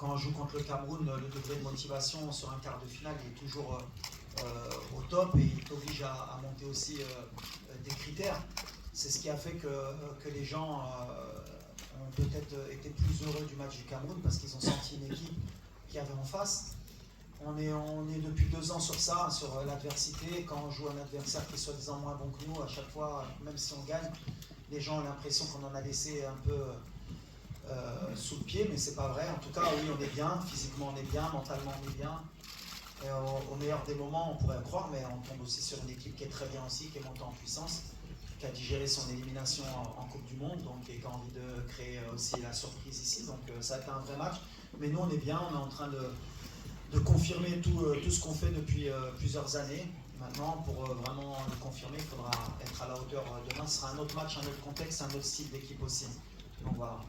quand on joue contre le Cameroun, le degré de motivation sur un quart de finale il est toujours au top et il t'oblige à monter aussi des critères. C'est ce qui a fait que les gens ont peut-être été plus heureux du match du Cameroun parce qu'ils ont senti une équipe qu'il y avait en face. On est depuis 2 ans sur ça, sur l'adversité. Quand on joue un adversaire qui est soi-disant moins bon que nous, à chaque fois, même si on gagne, les gens ont l'impression qu'on en a laissé un peu sous le pied, mais c'est pas vrai. En tout cas, oui, on est bien, physiquement on est bien, mentalement on est bien. Et au meilleur des moments, on pourrait le croire, mais on tombe aussi sur une équipe qui est très bien aussi, qui est montée en puissance, qui a digéré son élimination en Coupe du Monde, donc, et qui a envie de créer aussi la surprise ici. Donc ça a été un vrai match. Mais nous, on est bien, on est en train de confirmer tout ce qu'on fait depuis plusieurs années. Maintenant, pour vraiment le confirmer, il faudra être à la hauteur demain. Ce sera un autre match, un autre contexte, un autre style d'équipe aussi. Donc voilà.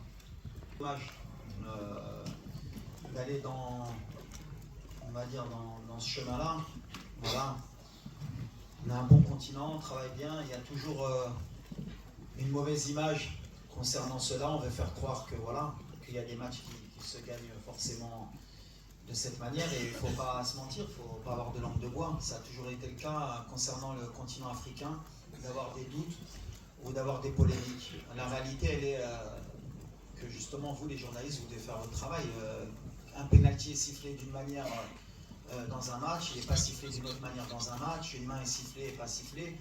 Dommage d'aller dans, on va dire, dans ce chemin-là. Voilà. On a un bon continent, on travaille bien. Il y a toujours une mauvaise image concernant cela. On veut faire croire que voilà, qu'il y a des matchs qui se gagnent forcément de cette manière et il ne faut pas se mentir, il ne faut pas avoir de langue de bois. Ça a toujours été le cas concernant le continent africain, d'avoir des doutes ou d'avoir des polémiques. La réalité, elle est que justement, vous les journalistes, vous devez faire votre travail. Un pénalty est sifflé d'une manière dans un match, il n'est pas sifflé d'une autre manière dans un match, une main est sifflée et pas sifflée.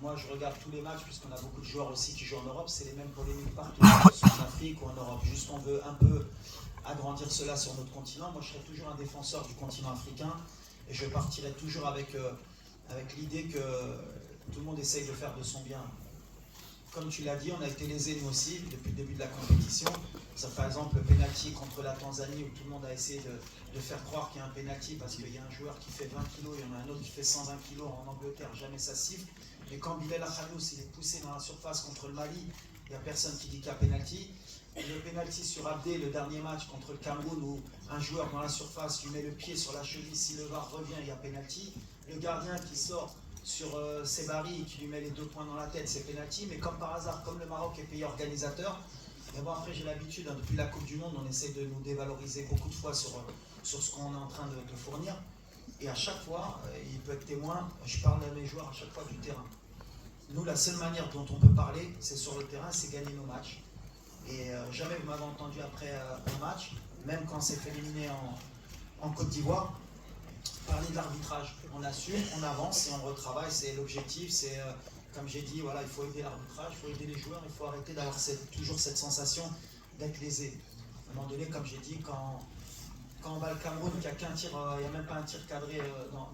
Moi, je regarde tous les matchs, puisqu'on a beaucoup de joueurs aussi qui jouent en Europe, c'est les mêmes polémiques partout, que ce soit en Afrique ou en Europe. Juste, on veut un peu agrandir cela sur notre continent. Moi, je serai toujours un défenseur du continent africain et je partirai toujours avec l'idée que tout le monde essaye de faire de son bien. Comme tu l'as dit, on a été lésés nous aussi depuis le début de la compétition. Ça, par exemple, le pénalty contre la Tanzanie où tout le monde a essayé de faire croire qu'il y a un pénalty parce qu'il y a un joueur qui fait 20 kg, il y en a un autre qui fait 120 kg en Angleterre, jamais ça siffle. Mais quand Bilal Akhanous il est poussé dans la surface contre le Mali, il n'y a personne qui dit qu'il y a pénalty. Et le pénalty sur Abdé, le dernier match contre le Cameroun où un joueur dans la surface lui met le pied sur la cheville, si le VAR revient, il y a pénalty. Le gardien qui sort sur Sebari qui lui met les 2 points dans la tête, c'est pénalty. Mais comme par hasard, comme le Maroc est pays organisateur, et bon, après j'ai l'habitude, hein, depuis la Coupe du Monde, on essaie de nous dévaloriser beaucoup de fois sur ce qu'on est en train de fournir. Et à chaque fois, il peut être témoin, je parle à mes joueurs à chaque fois du terrain. Nous, la seule manière dont on peut parler, c'est sur le terrain, c'est gagner nos matchs. Et jamais vous m'avez entendu après un match, même quand on s'est fait éliminer en Côte d'Ivoire, parler de l'arbitrage. On assume, on avance et on retravaille, c'est l'objectif, c'est comme j'ai dit, voilà, il faut aider l'arbitrage, il faut aider les joueurs, il faut arrêter d'avoir toujours cette sensation d'être lésé. À un moment donné, comme j'ai dit, quand on bat le Cameroun, qu'il n'y a qu'un tir, il n'y a même pas un tir cadré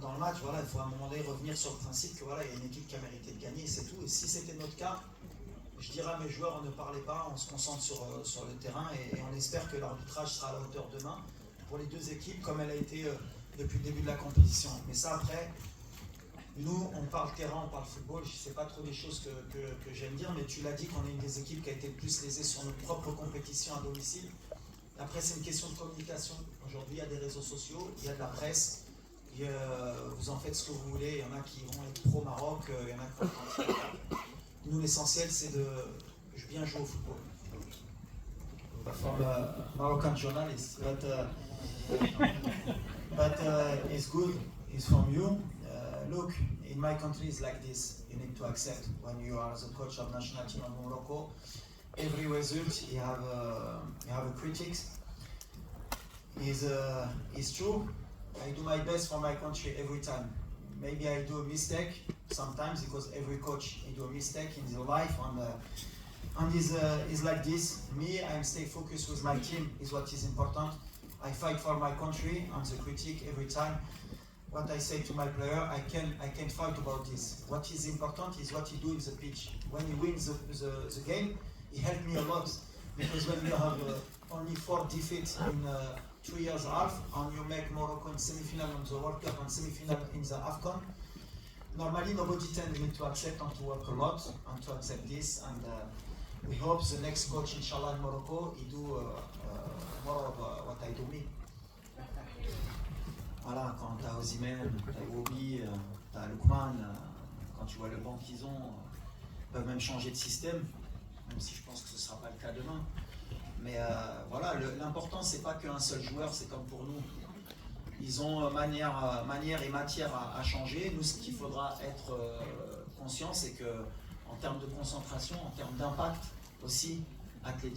dans le match, voilà, il faut à un moment donné revenir sur le principe que voilà, il y a une équipe qui a mérité de gagner, c'est tout. Et si c'était notre cas, je dirais à mes joueurs, ne parlez pas, on se concentre sur le terrain et on espère que l'arbitrage sera à la hauteur demain pour les 2 équipes, comme elle a été depuis le début de la compétition. Mais ça, après, nous, on parle terrain, on parle football, je ne sais pas trop des choses que j'aime dire, mais tu l'as dit qu'on est une des équipes qui a été le plus lésée sur notre propre compétition à domicile. Après, c'est une question de communication. Aujourd'hui, il y a des réseaux sociaux, il y a de la presse, vous en faites ce que vous voulez, il y en a qui vont être pro-Maroc, il y en a qui vont être nous, l'essentiel, c'est de bien jouer au football. From a Moroccan journalist, but it's good, it's from you. Look, in my country it's like this. You need to accept when you are the coach of national team of Morocco. Every result you have a critics. Is true. I do my best for my country every time. Maybe I do a mistake sometimes because every coach he do a mistake in their life and is like this. Me, I stay focused with my team is what is important. I fight for my country. I'm the critic every time. What I say to my player, I can't fight about this. What is important is what he do in the pitch. When he wins the game, he helped me a lot because when you have only 4 defeats in 3 years and a half, and you make Morocco in semi-final on the World Cup and semi-final in the AFCON. Normally, nobody tells me to accept and to work a lot and to accept this. And we hope the next coach, inshallah, in Morocco, he do more of what I do me. Voilà, quand tu as Osimhen, tu as Iwobi, tu as Lookman, quand tu vois le banc qu'ils ont, ils peuvent même changer de système, même si je pense que ce ne sera pas le cas demain. Mais voilà, l'important, c'est pas qu'un seul joueur, c'est comme pour nous. Ils ont manière et matière à changer. Nous, ce qu'il faudra être conscient, c'est que en termes de concentration, en termes d'impact aussi athlétique,